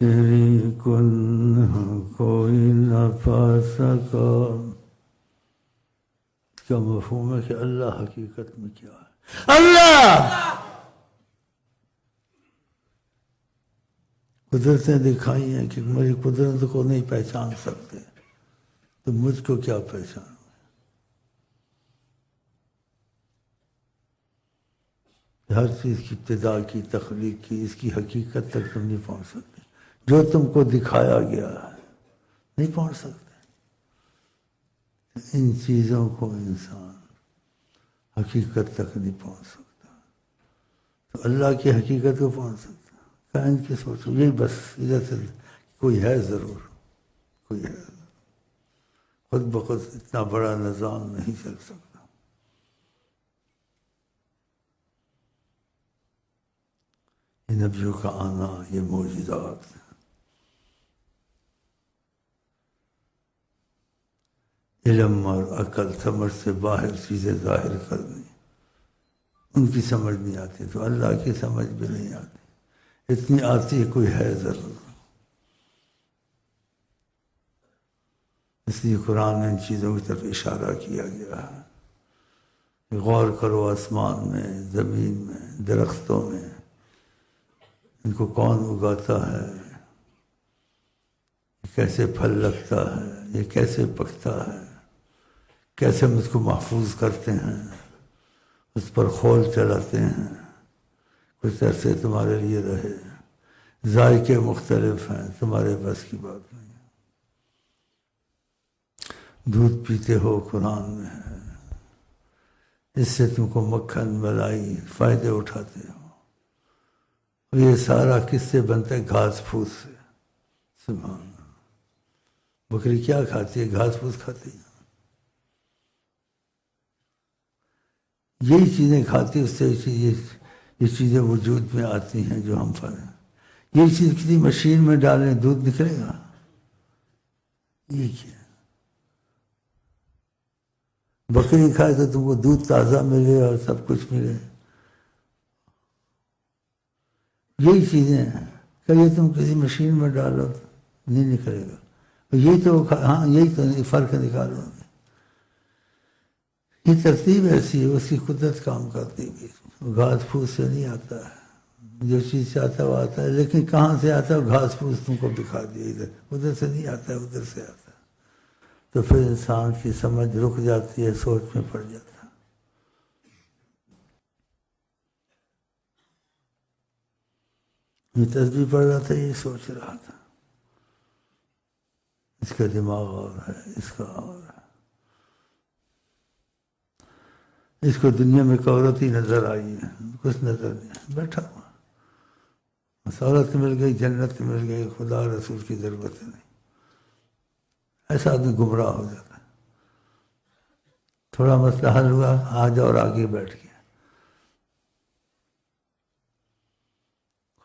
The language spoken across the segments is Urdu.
تیری کن کوئی نہ پا سکا. اس کا مفہوم ہے کہ اللہ حقیقت میں کیا ہے. اللہ قدرتیں دکھائی ہیں کہ میری قدرت کو نہیں پہچان سکتے تو مجھ کو کیا پہچان. ہر چیز کی ابتدا کی، تخلیق کی، اس کی حقیقت تک تم نہیں پہنچ سکتے. جو تم کو دکھایا گیا ہے نہیں پہنچ سکتے. ان چیزوں کو انسان حقیقت تک نہیں پہنچ سکتا تو اللہ کی حقیقت کو پہنچ سکتا. کائن کی سوچو یہی بس ادھر سے کوئی ہے ضرور، کوئی ہے. خود بخود اتنا بڑا نظام نہیں چل سکتا. یہ نبیوں کا آنا، یہ معجزات، علم اور عقل سمجھ سے باہر چیزیں ظاہر کرنی، ان کی سمجھ نہیں آتی تو اللہ کی سمجھ بھی نہیں آتی. اتنی آتی کوئی ہے ضرور. اس لیے قرآن میں ان چیزوں کی طرف اشارہ کیا گیا ہے. غور کرو آسمان میں، زمین میں، درختوں میں، ان کو کون اگاتا ہے، کیسے پھل لگتا ہے، یہ کیسے پکتا ہے، کیسے ہم اس کو محفوظ کرتے ہیں، اس پر کھول چلاتے ہیں کچھ عرصے تمہارے لیے رہے. ذائقے مختلف ہیں، تمہارے بس کی بات نہیں. دودھ پیتے ہو قرآن میں ہے، اس سے تم کو مکھن ملائی فائدے اٹھاتے ہو. یہ سارا کس سے بنتا ہے؟ گھاس پھوس سے. سبحان اللہ. بکری کیا کھاتی ہے؟ گھاس پھوس کھاتی ہے. یہی چیزیں کھاتی ہے، اس سے یہ چیزیں وجود میں آتی ہیں جو ہم پڑھیں. یہ چیز کسی مشین میں ڈالیں دودھ نکلے گا؟ یہ کیا؟ بکری کھائے تو تم کو دودھ تازہ ملے اور سب کچھ ملے. یہی چیزیں ہیں کہ یہ تم کسی مشین میں ڈالو نہیں نکلے گا. یہی تو ہاں یہی تو فرق نکالو. یہ ترتیب ایسی ہے، اس کی قدرت کام کرتی ہے. گھاس پھوس سے نہیں آتا ہے، جو چیز سے آتا ہے وہ آتا ہے. لیکن کہاں سے آتا ہے؟ گھاس پھوس تم کو دکھا دیا. ادھر سے نہیں آتا ہے، ادھر سے آتا ہے. تو پھر انسان کی سمجھ رک جاتی ہے، سوچ میں پڑ جاتا ہے. یہ تسبیح پڑھ رہا تھا، یہ سوچ رہا تھا اس کا دماغ اور ہے، اس کا اور ہے. اس کو دنیا میں ایک عورت ہی نظر آئی ہے، کچھ نظر نہیں. بیٹھا ہوا بس عورت مل گئی، جنت مل گئی، خدا رسول کی ضرورت نہیں. ایسا آدمی گمراہ ہو جاتا ہے. تھوڑا مسئلہ حل ہوا، آج اور آگے بیٹھ گیا.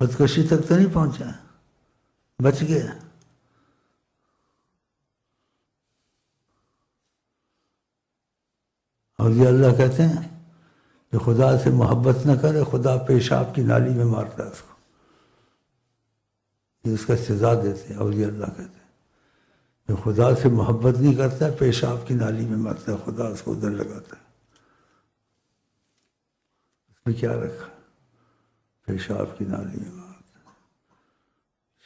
خودکشی تک تو نہیں پہنچا، بچ گیا. اور یہ اللہ کہتے ہیں کہ خدا سے محبت نہ کرے، خدا پیشاب کی نالی میں مارتا ہے اس کو. یہ اس کا سزا دیتے ہیں. اور یہ اللہ کہتے ہیں کہ خدا سے محبت نہیں کرتا، پیشاب کی نالی میں مارتا ہے، خدا اس کو ادھر لگاتا ہے. اس میں کیا رکھا؟ پیشاب کی نالی میں مارتا ہے،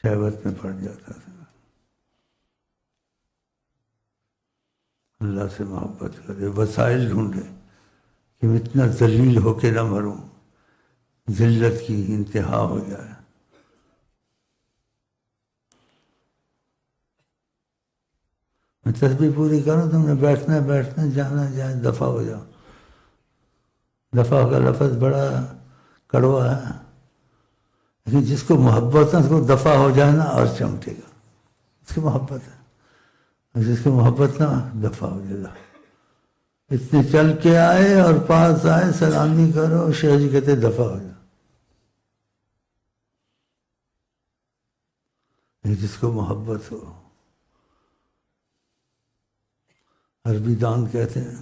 شہوت میں پڑ جاتا تھا. اللہ سے محبت کرے، وسائل ڈھونڈے کہ میں اتنا ذلیل ہو کے نہ مروں، ذلت کی انتہا ہو جائے. میں تسبیح پوری کروں، تم نے بیٹھنا ہے بیٹھنا، جانا جائے، دفع ہو جاؤ. دفع کا لفظ بڑا کڑوا ہے، لیکن جس کو محبت ہے اس کو دفع ہو جائے نا اور چمٹے گا. اس کی محبت ہے، جس کی محبت نہ دفع ہو جائے گا. اتنے چل کے آئے اور پاس آئے، سلامی کرو، شیخ جی کہتے دفع ہو جاؤ. جس کو محبت ہو، عربی دان کہتے ہیں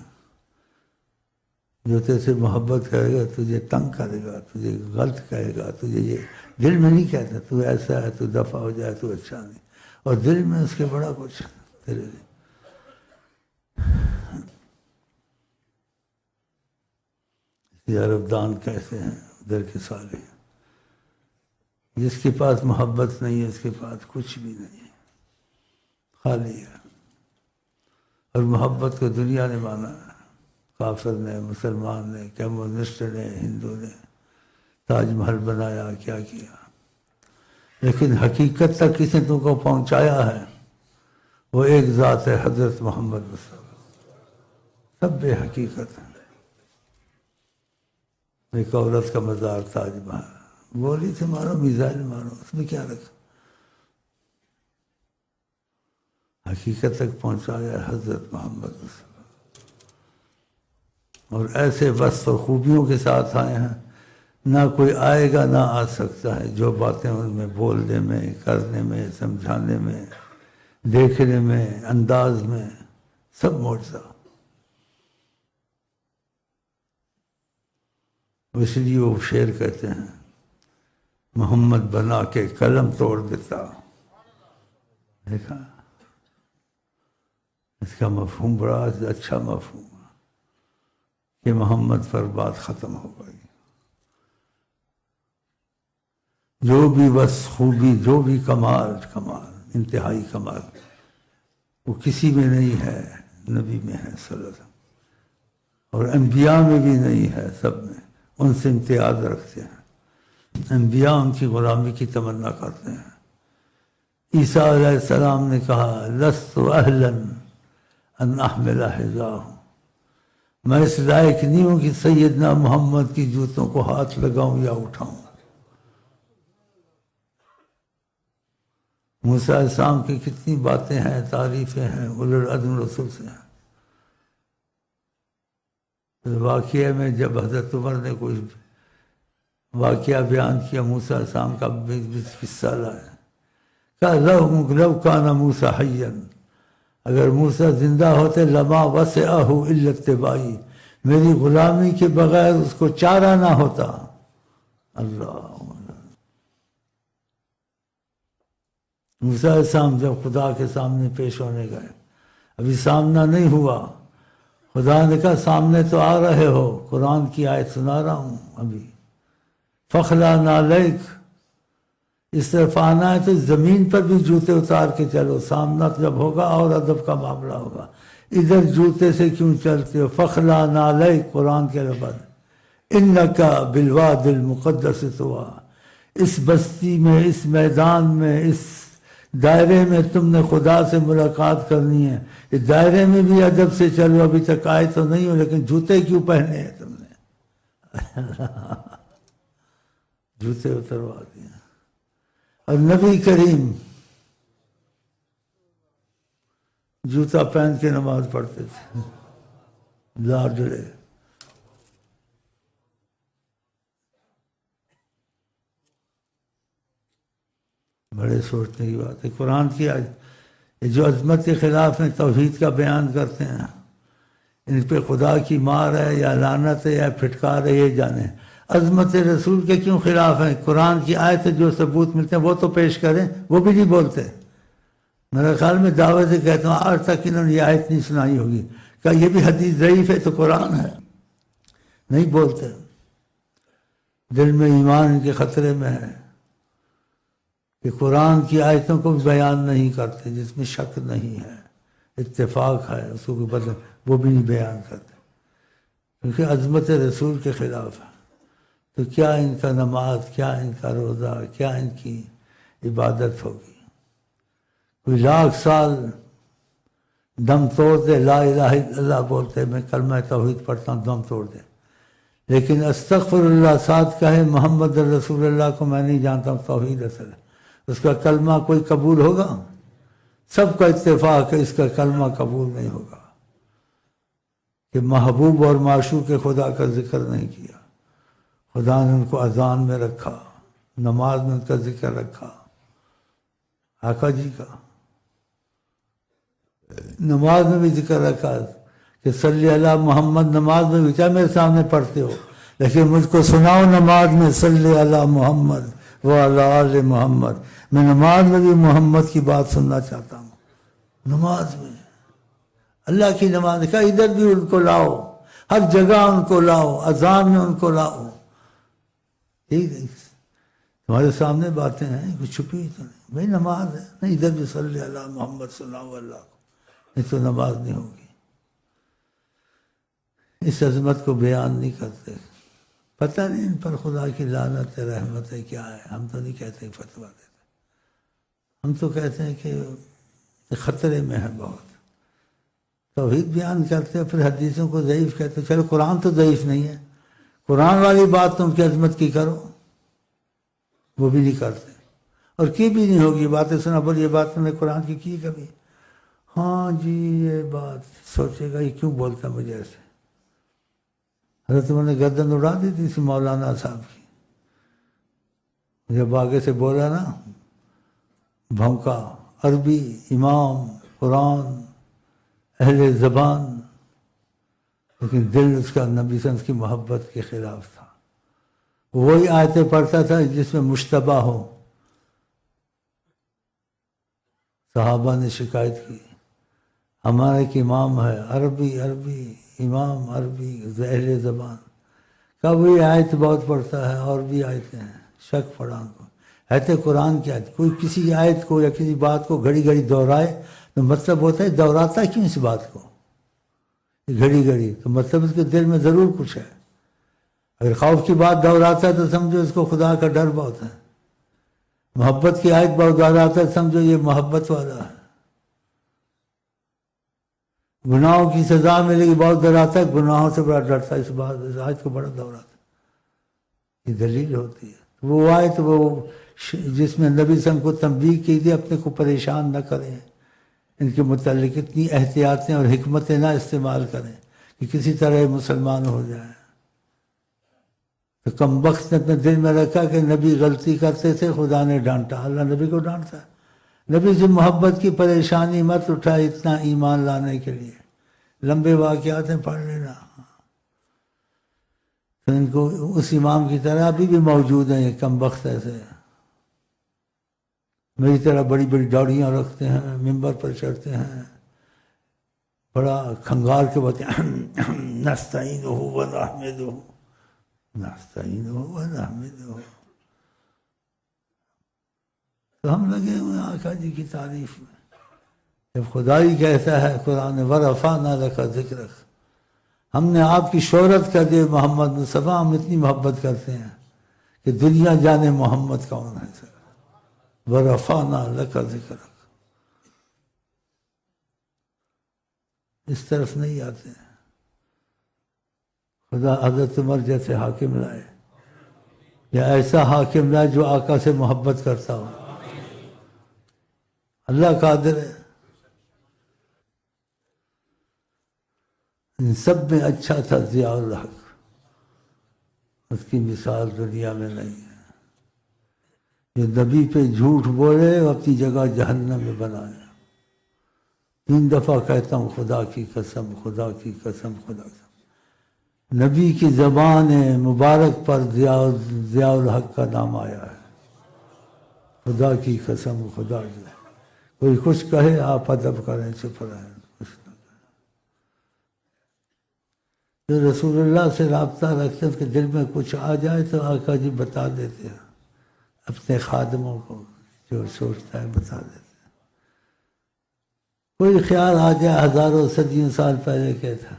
جو تجھ سے محبت کرے گا تجھے تنگ کرے گا، تجھے غلط کہے گا، تجھے یہ دل میں نہیں کہتا تو ایسا ہے، تو دفع ہو جائے، تو اچھا نہیں، اور دل میں اس کے بڑا کچھ تیرے لیے۔ عرب دان کیسے ہیں ادھر کے سارے، جس کے پاس محبت نہیں ہے اس کے پاس کچھ بھی نہیں ہے، خالی ہے۔ اور محبت کو دنیا نے مانا ہے، کافر نے، مسلمان نے، کمیونسٹ نے، ہندو نے، تاج محل بنایا، کیا کیا، لیکن حقیقت تک کسی نے تم کو پہنچایا ہے، وہ ایک ذات ہے، حضرت محمد مصطفیٰ۔ سب بے حقیقت ہے۔ ایک عورت کا مزار تاج محل، گولی سے مارو، میزائل مارو، اس میں کیا رکھا؟ حقیقت تک پہنچایا ہے حضرت محمد مصطفیٰ، اور ایسے وصف اور خوبیوں کے ساتھ آئے ہیں، نہ کوئی آئے گا نہ آ سکتا ہے۔ جو باتیں ان میں بولنے میں، کرنے میں، سمجھانے میں، دیکھنے میں، انداز میں، سب معجزہ۔ اس لیے وہ شعر کہتے ہیں، محمد بنا کے قلم توڑ دیتا۔ دیکھا اس کا مفہوم بڑا اچھا مفہوم ہے کہ محمد پر بات ختم ہو گئی۔ جو بھی بس خوبی، جو بھی کمال، انتہائی کمال، وہ کسی میں نہیں ہے، نبی میں ہے صلی اللہ علیہ وسلم، اور انبیاء میں بھی نہیں ہے، سب میں ان سے امتیاز رکھتے ہیں۔ انبیاء ان کی غلامی کی تمنا کرتے ہیں۔ عیسیٰ علیہ السلام نے کہا، لست اہلا ان احمل حذاہ، میں اس لائق نہیں ہوں کہ سیدنا محمد کی جوتوں کو ہاتھ لگاؤں یا اٹھاؤں۔ موسیٰ علیہ السلام کی کتنی باتیں ہیں، تعریفیں ہیں، اولو العزم رسول سے ہیں۔ واقعہ میں جب حضرت عمر نے کوئی واقعہ بیان کیا موسیٰ علیہ السلام کا، قصہ لایا، کہا لو کان موسیٰ حیا، اگر موسیٰ زندہ ہوتے، لما وسعہ الا اتباعی، میری غلامی کے بغیر اس کو چارہ نہ ہوتا۔ اللہ، موسیٰ علیہ السلام جب خدا کے سامنے پیش ہونے گئے، ابھی سامنا نہیں ہوا، خدا نے کہا سامنے تو آ رہے ہو، قرآن کی آیت سنا رہا ہوں ابھی، فخلا نالیک، اس طرف آنا ہے تو زمین پر بھی جوتے اتار کے چلو، سامنا جب ہوگا اور ادب کا معاملہ ہوگا، ادھر جوتے سے کیوں چلتے ہو؟ فخلا نالیک، قرآن کے لفظ، انکا بالواد المقدس طویٰ، اس بستی میں، اس میدان میں، اس دائرے میں تم نے خدا سے ملاقات کرنی ہے، اس دائرے میں بھی ادب سے چلو، ابھی تک آئے تو نہیں ہو، لیکن جوتے کیوں پہنے ہیں تم نے؟ جوتے اتروا دیا۔ اور نبی کریم جوتا پہن کے نماز پڑھتے تھے، لاڈلے۔ بڑے سوچنے کی بات ہے۔ قرآن کی جو عظمت کے خلاف ہیں، توحید کا بیان کرتے ہیں، ان پہ خدا کی مار ہے یا لعنت ہے یا پھٹکار ہے، یہ جانے۔ عظمت رسول کے کیوں خلاف ہیں؟ قرآن کی آیت جو ثبوت ملتے ہیں وہ تو پیش کریں، وہ بھی نہیں بولتے۔ میرے خیال میں دعوت سے کہتا ہوں، آج تک انہوں نے یہ آیت نہیں سنائی ہوگی، کہ یہ بھی حدیث ضعیف ہے تو قرآن ہے، نہیں بولتے۔ دل میں ایمان ان کے خطرے میں ہے کہ قرآن کی آیتوں کو بیان نہیں کرتے، جس میں شک نہیں ہے، اتفاق ہے، اس کو کوئی بدل، وہ بھی نہیں بیان کرتے، کیونکہ عظمت رسول کے خلاف ہے۔ تو کیا ان کا نماز، کیا ان کا روزہ، کیا ان کی عبادت ہوگی؟ کوئی لاکھ سال دم توڑ دے، لا الہ الا اللہ بولتے، میں کلمہ توحید پڑھتا ہوں، دم توڑ دے، لیکن استغفر اللہ ساتھ کہے، محمد رسول اللہ کو میں نہیں جانتا ہوں، توحید اصل ہے، اس کا کلمہ کوئی قبول ہوگا؟ سب کا اتفاق ہے اس کا کلمہ قبول نہیں ہوگا، کہ محبوب اور معشوق خدا کا ذکر نہیں کیا۔ خدا نے ان کو اذان میں رکھا، نماز میں ان کا ذکر رکھا، آقا جی کا نماز میں بھی ذکر رکھا کہ صلی اللہ محمد نماز میں بھی میرے سامنے پڑھتے ہو، لیکن مجھ کو سناؤ نماز میں صلی اللہ محمد وعلی آل محمد. میں نماز میں بھی محمد کی بات سننا چاہتا ہوں. نماز میں اللہ کی نماز کا ادھر بھی ان کو لاؤ، ہر جگہ ان کو لاؤ، اذان میں ان کو لاؤ. ٹھیک ہے، تمہارے سامنے باتیں ہیں، کچھ چھپی تو نہیں. بھائی نماز ہے نہیں، ادھر بھی صلی اللہ محمد سناؤ اللہ کو، نہیں تو نماز نہیں ہوگی. اس عظمت کو بیان نہیں کرتے. پتہ نہیں ان پر خدا کی لعنت ہے، رحمت ہے، کیا ہے. ہم تو نہیں کہتے فتویٰ دیتے، ہم تو کہتے ہیں کہ خطرے میں ہے بہت. توحید بیان کرتے پھر حدیثوں کو ضعیف کہتے. چلو قرآن تو ضعیف نہیں ہے، قرآن والی بات تم کی عظمت کی کرو، وہ بھی نہیں کرتے اور کی بھی نہیں ہوگی. باتیں سنا بول یہ بات تم نے قرآن کی کبھی؟ ہاں جی یہ بات سوچے گا یہ کیوں بولتا مجھے ایسے. حضرت عمر نے گردن اڑا دی تھی اس مولانا صاحب کی. جب آگے سے بولا نا بھونکا، عربی امام قرآن اہل زبان، لیکن دل اس کا نبی صلی اللہ علیہ وسلم کی محبت کے خلاف تھا. وہی آیتیں پڑھتا تھا جس میں مشتبہ ہو. صحابہ نے شکایت کی ہمارا ایک امام ہے عربی امام عربی اہل زبان. کہا وہی آیت بہت پڑھتا ہے اور بھی آیتیں ہیں، شک پڑا ان کو. ہے تو قرآن کی آیت، کوئی کسی آیت کو یا کسی بات کو گھڑی گھڑی دہرائے تو مطلب ہوتا ہے دہراتا کیوں اس بات کو گھڑی گھڑی، تو مطلب اس کے دل میں ضرور کچھ ہے. اگر خوف کی بات دہراتا ہے تو سمجھو اس کو خدا کا ڈر بہت ہے. محبت کی آیت بہت دہراتا ہے سمجھو یہ محبت والا ہے. گناہوں کی سزا ملے گی بہت ڈراتا ہے، گناہوں سے بڑا ڈرتا ہے، اس بات اس آیت کو بڑا دہراتا ہے. یہ دلیل ہوتی ہے. وہ آیت وہ جس میں نبی صلی اللہ علیہ وسلم کو تنبیہ کی تھی اپنے کو پریشان نہ کریں، ان کے متعلق اتنی احتیاطیں اور حکمتیں نہ استعمال کریں کہ کسی طرح یہ مسلمان ہو جائیں. تو کم بخت نے اپنے دل میں رکھا کہ نبی غلطی کرتے تھے، خدا نے ڈانٹا. اللہ نبی کو ڈانٹتا ہے. نبی سے محبت کی پریشانی مت اٹھائے اتنا ایمان لانے کے لیے. لمبے واقعات ہیں پڑھ لینا. تو ان کو اس امام کی طرح ابھی بھی موجود ہیں یہ کم بخت ایسے میری طرح بڑی بڑی داڑیاں رکھتے ہیں، ممبر پر چڑھتے ہیں، بڑا کھنگال کے بولتے ہیں نستعینہ و نحمدہ نستعینہ و نحمدہ. تو ہم لگے ہوئے آقا جی کی تعریف میں. جب خدا ہی کہتا ہے قرآن وَرَفَعْنَا لَكَ ذِكْرَكَ، ہم نے آپ کی شہرت کر دی محمد مصطفیٰ. ہم اتنی محبت کرتے ہیں کہ دنیا جانے محمد کون ہے. وَرَفَعْنَا لَكَ ذِكْرَكَ. اس طرف نہیں آتے ہیں. خدا حضرت عمر جیسے حاکم لائے، یا ایسا حاکم لائے جو آقا سے محبت کرتا ہو. اللہ قادر ہے. ان سب میں اچھا تھا ضیاء الحق، اس کی مثال دنیا میں نہیں ہے. جو نبی پہ جھوٹ بولے وہ اپنی جگہ جہنم میں بنایا. 3 دفعہ کہتا ہوں خدا کی قسم خدا کی قسم خدا کی قسم، نبی کی زبان مبارک پر ضیاء الحق کا نام آیا ہے. خدا کی قسم خدا کی. کوئی کچھ کہے آپ ادب کریں، چپ رہیں، کچھ نہ کریں. جو رسول اللہ سے رابطہ رکھتے ہیں اس کے دل میں کچھ آ جائے تو آقا جی بتا دیتے ہیں اپنے خادموں کو، جو سوچتا ہے بتا دیتے ہیں. کوئی خیال آ جائے ہزاروں صدیوں سال پہلے کہتا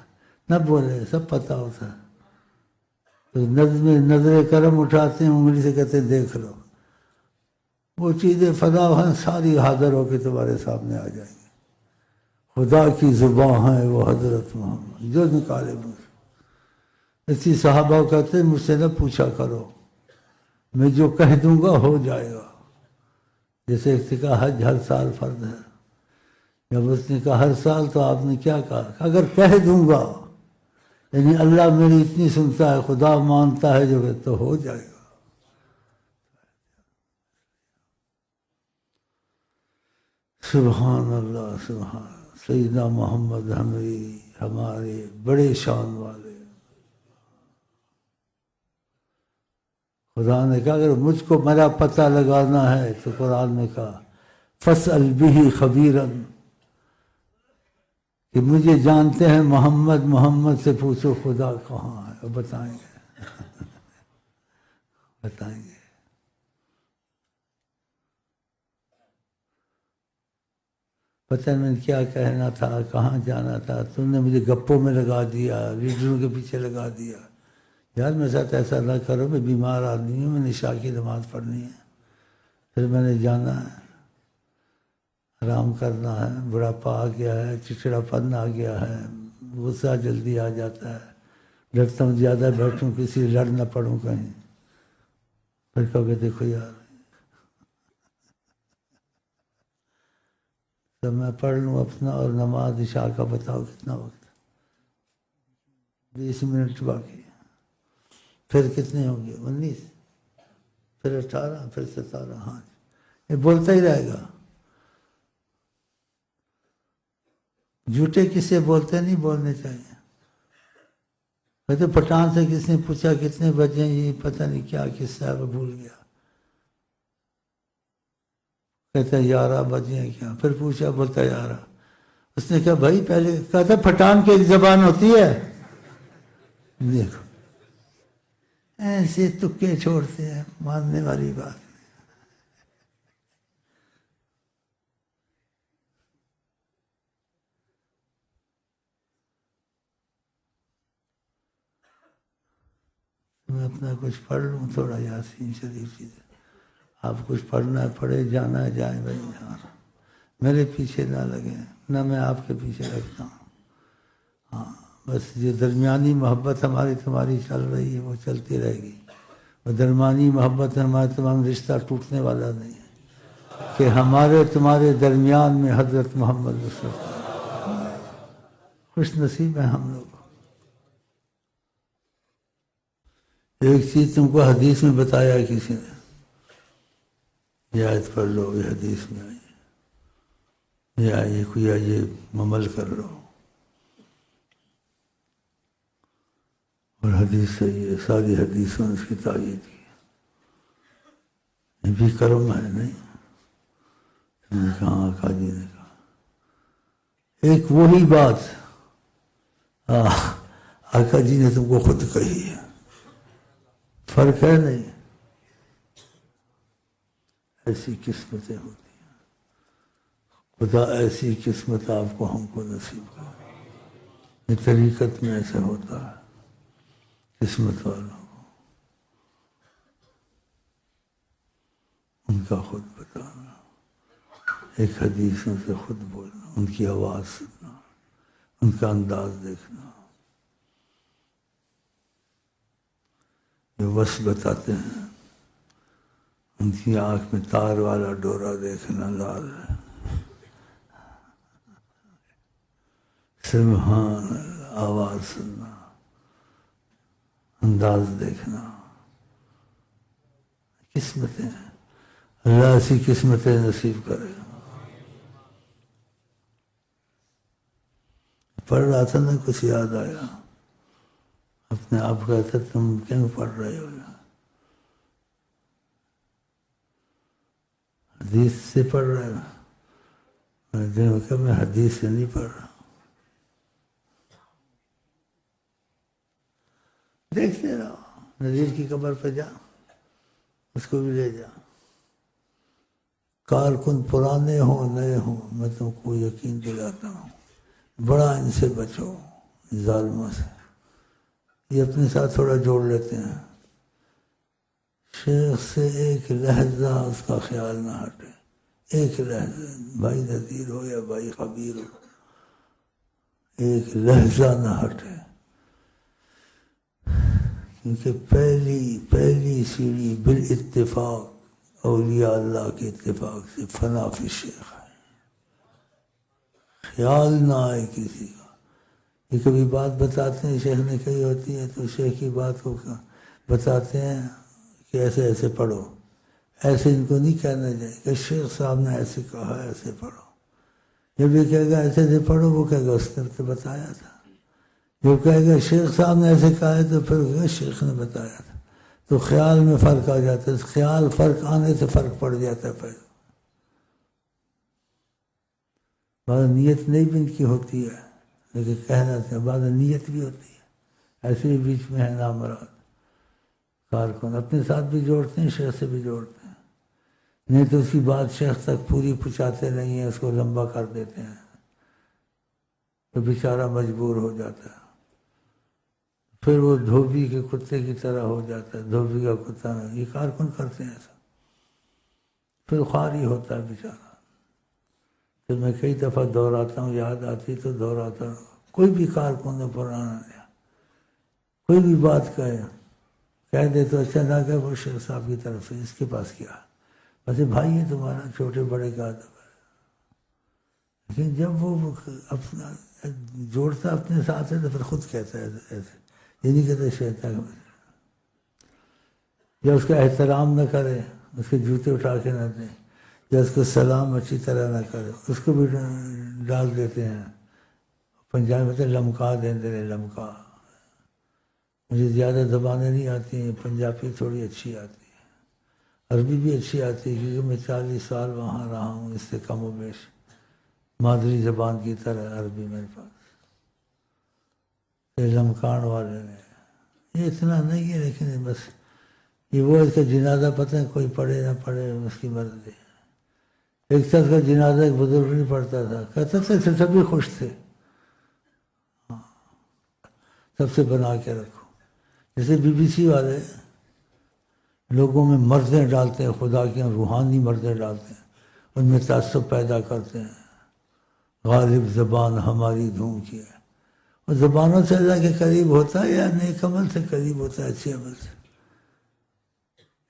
نہ بولے، سب پتہ ہوتا ہے. تو نظر کرم اٹھاتے ہیں انگلی سے کہتے ہیں دیکھ لو. وہ چیزیں فدا ہیں ساری حاضر ہو کے تمہارے سامنے آ جائیں گی. خدا کی زبان ہے وہ حضرت محمد جو نکالے مجھ سے. اسی صحابہ کہتے ہیں مجھ سے نہ پوچھا کرو، میں جو کہہ دوں گا ہو جائے گا. جیسے ایک نے کہا حج ہر سال فرض ہے. جب اس نے کہا ہر سال تو آپ نے کیا کہا؟ اگر کہہ دوں گا یعنی اللہ میری اتنی سنتا ہے، خدا مانتا ہے جو کہ تو ہو جائے گا. سبحان اللہ سبحان سیدنا محمد ہمری ہمارے بڑے شان والے. خدا نے کہا اگر مجھ کو میرا پتہ لگانا ہے تو قرآن نے کہا فَاسْأَلْ بِهِ خَبِيرًا، کہ مجھے جانتے ہیں محمد سے پوچھو خدا کہاں ہے، وہ بتائیں گے. بتائیں گے. پتہ نہیں کیا کہنا تھا، کہاں جانا تھا، تم نے مجھے گپوں میں لگا دیا، لیڈروں کے پیچھے لگا دیا. یار میرے ساتھ ایسا نہ کرو، میں بیمار آدمی ہوں، میں نے عشاء کی نماز پڑھنی ہے، پھر میں نے جانا ہے، آرام کرنا ہے، بڑھاپا آ گیا ہے، چڑچڑا پن آ گیا ہے، غصہ جلدی آ جاتا ہے، ڈرتا ہوں زیادہ بیٹھوں کسی لڑ نہ پڑوں کہیں. پھر کہو کہ دیکھو یار تو میں پڑھ لوں اپنا، اور نماز عشاء کا بتاؤ کتنا وقت؟ 20 منٹ باقی. پھر کتنے ہوں گے؟ 19، پھر 18، پھر 17. ہاں یہ بولتا ہی رہے گا. جھوٹے کسے بولتے نہیں بولنے چاہیے. کہتے پٹھان سے کس نے پوچھا کتنے بجے ہیں، یہ پتہ نہیں کیا قصہ ہے، وہ بھول گیا. کہتا 11 بجے ہیں کیا؟ پھر پوچھا، بولتا 11. اس نے کہا بھائی پہلے، کہتا پٹھان کی ایک زبان ہوتی ہے. دیکھو ایسے تکے چھوڑتے ہیں، ماننے والی بات. میں اپنا کچھ پڑھ لوں تھوڑا یاسین شریف چیزیں. آپ کچھ پڑھنا ہے پڑھے، جانا ہے جائیں بھائی. میرے پیچھے نہ لگیں، نہ میں آپ کے پیچھے لگتا ہوں. ہاں بس یہ درمیانی محبت ہماری تمہاری چل رہی ہے، وہ چلتی رہے گی. وہ درمیانی محبت ہمارا تمام رشتہ ٹوٹنے والا نہیں ہے، کہ ہمارے تمہارے درمیان میں حضرت محمد مصطفیٰ. خوش نصیب ہیں ہم لوگ. ایک چیز تم کو حدیث میں بتایا کسی نے، یہ آیت پڑھ لو، یہ حدیث میں آئی، یہ آئیے کوئی آئیے عمل کر لو. اور حدیث صحیح ہے، ساری حدیثوں نے اس کی تائید کی. یہ بھی کرم ہے نہیں؟ تم نے کہا آقا جی نے کہا ایک وہی بات آقا جی نے تم کو خود کہی ہے. فرق ہے نہیں؟ ایسی قسمتیں ہوتی ہیں. خدا ایسی قسمت آپ کو ہم کو نصیب کرے. یہ طریقت میں ایسا ہوتا ہے قسمت والوں کو. ان کا خود بتانا، ایک حدیثوں سے خود بولنا، ان کی آواز سننا، ان کا انداز دیکھنا. یہ وصف بتاتے ہیں، ان کی آنکھ میں تار والا ڈورا دیکھنا لال ہے. سبحان اللہ، آواز سننا، انداز دیکھنا. قسمتیں ہیں، اللہ ایسی قسمتیں نصیب کرے. پڑھ رہا تھا نا، کچھ یاد آیا. اپنے آپ کہتا تم کیوں پڑھ رہے ہو؟ حدیث سے پڑھ رہے ہو؟ میں نے کہا میں حدیث سے نہیں پڑھ رہا. دیکھتے رہو، نذیر کی قبر پہ جا، اس کو بھی لے جا. کارکن پرانے ہوں نئے ہوں، میں تم کو یقین دلاتا ہوں بڑا ان سے بچو، ظالموں سے. یہ اپنے ساتھ تھوڑا جوڑ لیتے ہیں. شیخ سے ایک لہجہ اس کا خیال نہ ہٹے، ایک لہجہ، بھائی نذیر ہو یا بھائی خبیر ہو، ایک لہجہ نہ ہٹے. کیونکہ پہلی سیڑھی بالاتفاق اولیاء اللہ کے اتفاق سے فنا فی شیخ ہے. خیال نہ آئے کسی کا. یہ کبھی بات بتاتے ہیں، شیخ نے کہی ہوتی ہے تو شیخ کی بات کو بتاتے ہیں کہ ایسے ایسے پڑھو. ایسے ان کو نہیں کہنا چاہیے کہ شیخ صاحب نے ایسے کہا ایسے پڑھو. جب یہ کہے گا ایسے ایسے پڑھو، وہ کہے گا اس نے تو بتایا تھا. جو کہے گا شیخ صاحب نے ایسے کہا ہے تو پھر کہے گا شیخ نے بتایا تھا. تو خیال میں فرق آ جاتا ہے. خیال فرق آنے سے فرق پڑ جاتا ہے. پہلے بعض نیت نہیں بھی ان کی ہوتی ہے لیکن کہنا سے بعض نیت بھی ہوتی ہے. ایسے ہی بیچ میں ہے نامراد کارکن اپنے ساتھ بھی جوڑتے ہیں شیخ سے بھی جوڑتے ہیں. نہیں تو اس کی بات شیخ تک پوری پہنچاتے نہیں ہیں, اس کو لمبا کر دیتے ہیں تو بیچارہ مجبور ہو جاتا ہے. پھر وہ دھوبی کے کتے کی طرح ہو جاتا ہے. دھوبی کا کتا نہیں, یہ کارکن کرتے ہیں ایسا. پھر خواری ہوتا ہے بیچارہ. تو میں کئی دفعہ دہراتا ہوں, یاد آتی تو دہراتا ہوں. کوئی بھی کارکن نے پرانا لیا, کوئی بھی بات کہہ دے تو اچھا نہ کہ وہ شیخ صاحب کی طرف سے اس کے پاس کیا ویسے بھائی ہے تمہارا, چھوٹے بڑے کا ادب ہے. لیکن جب وہ اپنا جوڑتا اپنے ساتھ ہے تو پھر خود کہتا ہے ایسے. یہ نہیں کہتے شیطان یا اس کا احترام نہ کرے, اس کے جوتے اٹھا کے نہ دیں, یا اس کو سلام اچھی طرح نہ کرے, اس کو بھی ڈال دیتے ہیں. پنجابی میں تو لمکا دیں دے لمکا. مجھے زیادہ زبانیں نہیں آتی ہیں, پنجابی تھوڑی اچھی آتی ہے, عربی بھی اچھی آتی ہے کیونکہ میں 40 سال وہاں رہا ہوں. اس سے کم و بیش مادری زبان کی طرح عربی میرے پاس. لمکان والے نے یہ اتنا نہیں ہے, لیکن بس یہ وہ اس کا جنازہ پتہ ہے کوئی پڑھے نہ پڑھے اس کی مرضی. ایک شخص کا جنازہ ایک بزرگ نہیں پڑھتا تھا, کہتا تھا سبھی خوش تھے. ہاں سب سے بنا کے رکھو. جیسے BBC والے لوگوں میں مرضیں ڈالتے ہیں, خدا کی روحانی مرضیں ڈالتے ہیں, ان میں تعصب پیدا کرتے ہیں. غالب زبان ہماری دھوم کی ہے. اور زبانوں سے اللہ کے قریب ہوتا ہے یا نیک عمل سے قریب ہوتا ہے, اچھے عمل سے.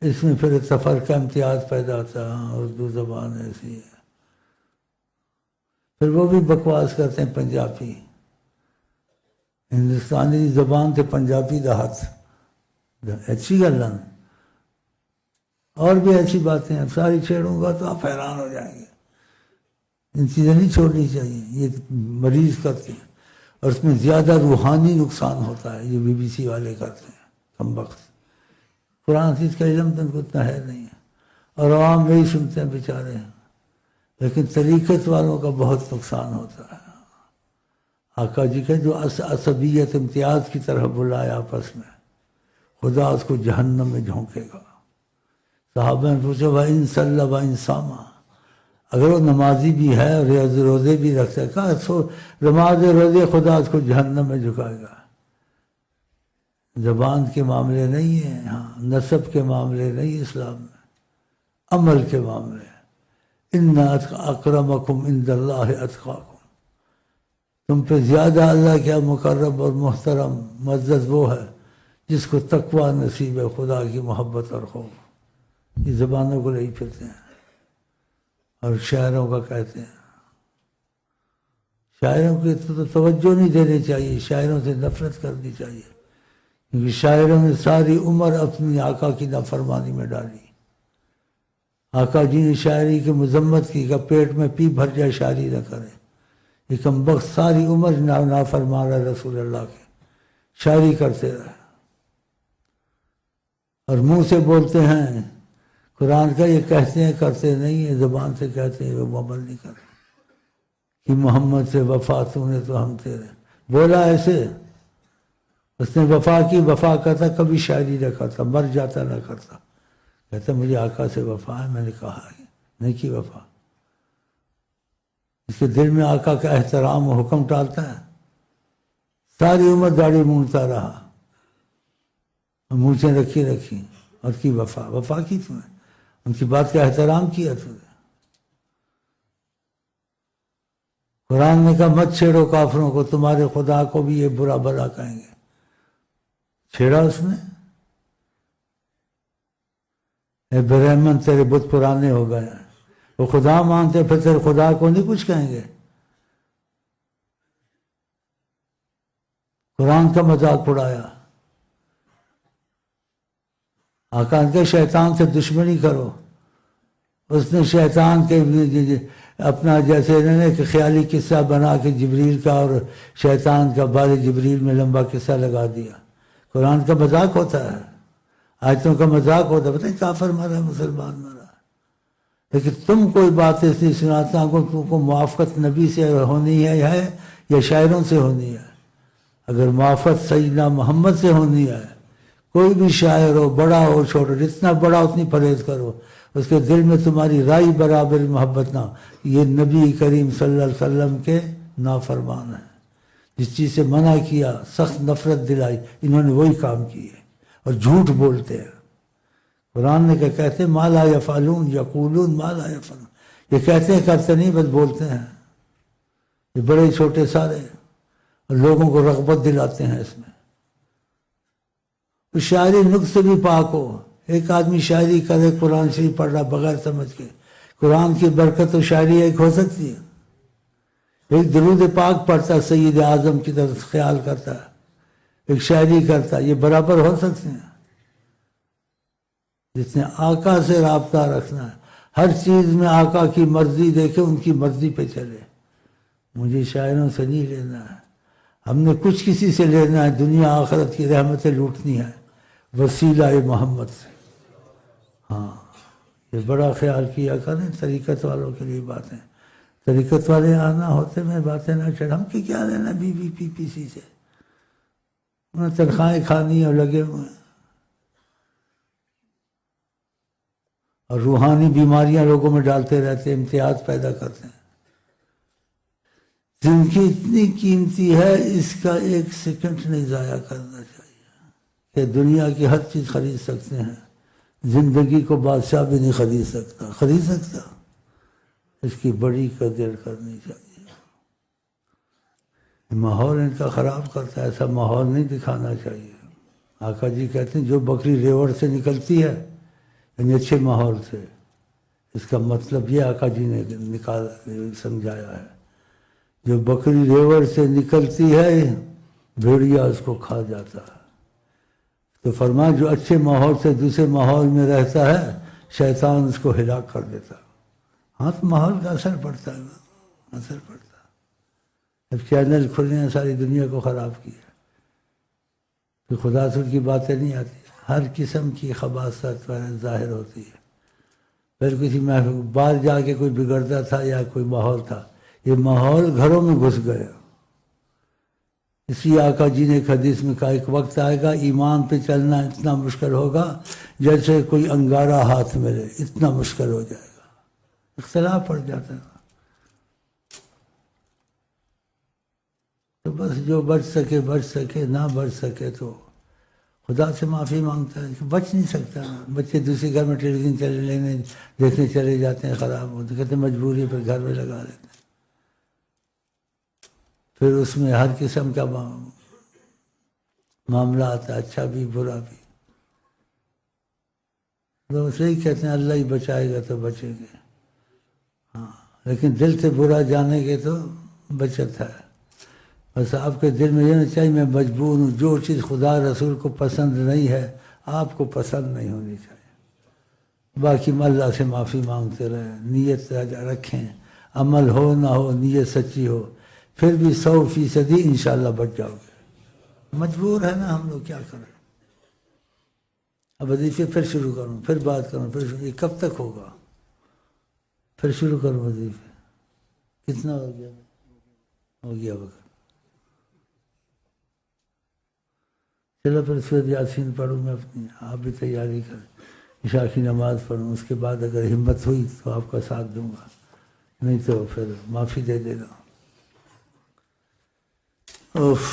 اس میں پھر سفر کا امتیاز پیدا ہوتا ہے. ہاں اردو زبان ایسی ہے. پھر وہ بھی بکواس کرتے ہیں پنجابی. ہندوستانی زبان سے پنجابی دا ہاتھ اچھی گل ہے. اور بھی ایسی باتیں ہیں, ساری چھیڑوں گا تو آپ حیران ہو جائیں گے. ان چیزیں نہیں چھوڑنی چاہیے, یہ مریض کرتے ہیں. اور اس میں زیادہ روحانی نقصان ہوتا ہے جو BBC والے کرتے ہیں کم بخت. قرآن حدیث کا علم تو ان کو اتنا ہے نہیں ہے, اور عوام وہی سنتے ہیں بیچارے. لیکن طریقت والوں کا بہت نقصان ہوتا ہے. آقا جی کہ جو عصبیت امتیاز کی طرح بلائے آپس میں, خدا اس کو جہنم میں جھونکے گا. صحابہ نے پوچھا وَإِن صَلَّى وَإِن صَامَ, اگر وہ نمازی بھی ہے اور روزے بھی رکھتا ہے, کہا نماز روزے خدا اس کو جہنم میں جھکائے گا. زبان کے معاملے نہیں ہیں, ہاں نسب کے معاملے نہیں اسلام میں, عمل کے معاملے. اِنَّ أَكْرَمَكُمْ عِندَ اللَّهِ أَتْقَاكُمْ, تم پہ زیادہ اللہ کیا مقرب اور محترم معزز وہ ہے جس کو تقوی نصیب ہے, خدا کی محبت اور خوف. یہ زبانوں کو نہیں پھرتے ہیں اور شاعروں کا کہتے ہیں. شاعروں کی تو توجہ نہیں دینی چاہیے, شاعروں سے نفرت کرنی چاہیے, کیونکہ شاعروں نے ساری عمر اپنی آقا کی نافرمانی میں ڈالی. آقا جی نے شاعری کی مذمت کی کہ پیٹ میں پی بھر جائے شاعری نہ کرے. یہ کم بخت ساری عمر نافرمان رہے رسول اللہ کے, شاعری کرتے رہے. اور منہ سے بولتے ہیں قرآن کا, یہ کہتے ہیں کرتے نہیں ہیں, زبان سے کہتے ہیں وہ عمل نہیں کرتے. کہ محمد سے وفا تو نے تو ہم تیرے, بولا ایسے. اس نے وفا کی, وفا کرتا کبھی شاعری نہ کرتا, مر جاتا نہ کرتا. کہتا مجھے آقا سے وفا ہے, میں نے کہا ہے نہیں کی وفا. اس کے دل میں آقا کا احترام و حکم ٹالتا ہے. ساری عمر داڑھی مونڈتا رہا, مونچھیں رکھی اور کی وفا کی تم نے, ان کی بات کا احترام کیا تم نے. قرآن نے کہا مت چھیڑو کافروں کو, تمہارے خدا کو بھی یہ برا بھلا کہیں گے. چھیڑا اس نے, اے برہمن تیرے بت پرانے ہو گئے ہیں. وہ خدا مانتے پھر تیرے خدا کو نہیں کچھ کہیں گے. قرآن کا مذاق اڑایا. آقا کے شیطان سے دشمنی کرو. اس نے شیطان کے اپنا جیسے انہوں نے کہ خیالی قصہ بنا کے جبریل کا اور شیطان کا بال جبریل میں لمبا قصہ لگا دیا. قرآن کا مذاق ہوتا ہے، آیتوں کا مذاق ہوتا ہے. پتہ نہیں کافر مرا مسلمان مرا، لیکن تم کوئی بات اس لیے سناتا ہوں کہ تم کو موافقت نبی سے ہونی ہے یا شاعروں سے ہونی ہے. اگر موافقت سیدنا محمد سے ہونی ہے، کوئی بھی شاعر ہو، بڑا ہو چھوٹا، جتنا بڑا اتنی پرہیز کرو، اس کے دل میں تمہاری رائی برابر محبت نہ ہو، یہ نبی کریم صلی اللہ علیہ وسلم کے نافرمان ہیں. جس چیز سے منع کیا سخت نفرت دلائی، انہوں نے وہی کام کیے اور جھوٹ بولتے ہیں. قرآن نے کیا کہتے ہیں، ما لا یفعلون یقولون ما لا یفعلون، یہ کہتے ہیں کرتے نہیں، بس بولتے ہیں. یہ بڑے چھوٹے سارے اور لوگوں کو رغبت دلاتے ہیں اس میں. شاعری نقص سے بھی پاک ہو. ایک آدمی شاعری کرے قرآن شریف پڑھ رہا بغیر سمجھ کے، قرآن کی برکت و شاعری ایک ہو سکتی ہے. ایک درود پاک پڑھتا سید اعظم کی طرف خیال کرتا ہے، ایک شاعری کرتا، یہ برابر ہو سکتے ہیں؟ جس نے آقا سے رابطہ رکھنا ہے، ہر چیز میں آقا کی مرضی دیکھے، ان کی مرضی پہ چلے. مجھے شاعروں سے نہیں لینا ہے، ہم نے کچھ کسی سے لینا ہے، دنیا آخرت کی رحمتیں لوٹنی ہے وسیلہ محمد سے. ہاں یہ بڑا خیال کیا کریں. طریقت والوں کے لیے باتیں، طریقت والے آنا ہوتے میں باتیں نہ چڑھ. ہم کی کیا لینا بی بی پی پی سی سے، انہیں تنخواہیں کھانی اور لگے ہوئے ہیں. اور روحانی بیماریاں لوگوں میں ڈالتے رہتے، امتیاز پیدا کرتے ہیں. زندگی اتنی قیمتی ہے، اس کا ایک سیکنڈ نہیں ضائع کرنا چاہیے. کہ دنیا کی ہر چیز خرید سکتے ہیں، زندگی کو بادشاہ بھی نہیں خرید سکتا. اس کی بڑی قدر کرنی چاہیے. ماحول ان کا خراب کرتا ہے، ایسا ماحول نہیں دکھانا چاہیے. آقا جی کہتے ہیں جو بکری ریوڑ سے نکلتی ہے، یعنی اچھے ماحول سے، اس کا مطلب یہ آقا جی نے سمجھایا ہے. جو بکری ریوڑ سے نکلتی ہے، بھیڑیا اس کو کھا جاتا ہے. تو فرمایا جو اچھے ماحول سے دوسرے ماحول میں رہتا ہے، شیطان اس کو ہلاک کر دیتا. ہاں تو ماحول کا اثر پڑتا ہے، اثر پڑتا ہے. اب چینل کھلے ہیں، ساری دنیا کو خراب کیا. تو خدا سے کی باتیں نہیں آتی، ہر قسم کی خباثت ظاہر ہوتی ہے. پھر کسی محفل باہر جا کے کوئی بگڑتا تھا یا کوئی ماحول تھا، یہ ماحول گھروں میں گھس گیا. اسی آقا جی نے ایک حدیث میں کہا ایک وقت آئے گا ایمان پہ چلنا اتنا مشکل ہوگا جیسے کوئی انگارہ ہاتھ میں لے، اتنا مشکل ہو جائے گا. اختلاف پڑ جاتا ہے. تو بس جو بچ سکے، نہ بچ سکے تو خدا سے معافی مانگتا ہے. بچ نہیں سکتا. بچے دوسرے گھر میں ٹیلی ویژن دیکھنے چلے جاتے ہیں، خراب ہوتے، کہتے ہیں مجبوری پر گھر میں لگا لیتے ہیں. پھر اس میں ہر قسم کا معاملہ آتا ہے، اچھا بھی برا بھی. تو اسے ہی کہتے ہیں اللہ ہی بچائے گا تو بچیں گے. ہاں لیکن دل سے برا جانے کے تو بچت ہے. بس آپ کے دل میں یہ نہیں چاہیے میں مجبور ہوں، جو چیز خدا رسول کو پسند نہیں ہے آپ کو پسند نہیں ہونی چاہیے. باقی اللہ سے معافی مانگتے رہیں، نیت رکھیں، عمل ہو نہ ہو نیت سچی ہو، پھر بھی 100% انشاءاللہ بچ جاؤ گے. مجبور ہے نا ہم لوگ، کیا کریں. اب وظیفے پھر شروع کروں، پھر بات کروں، پھر یہ کب تک ہوگا؟ پھر شروع کروں وظیفے. کتنا ہو گیا وقت. چلو پھر سورۃ یاسین پڑھوں میں اپنی، آپ بھی تیاری کریں. عشاء کی نماز پڑھوں، اس کے بعد اگر ہمت ہوئی تو آپ کا ساتھ دوں گا، نہیں تو پھر معافی دے دینا. اوف.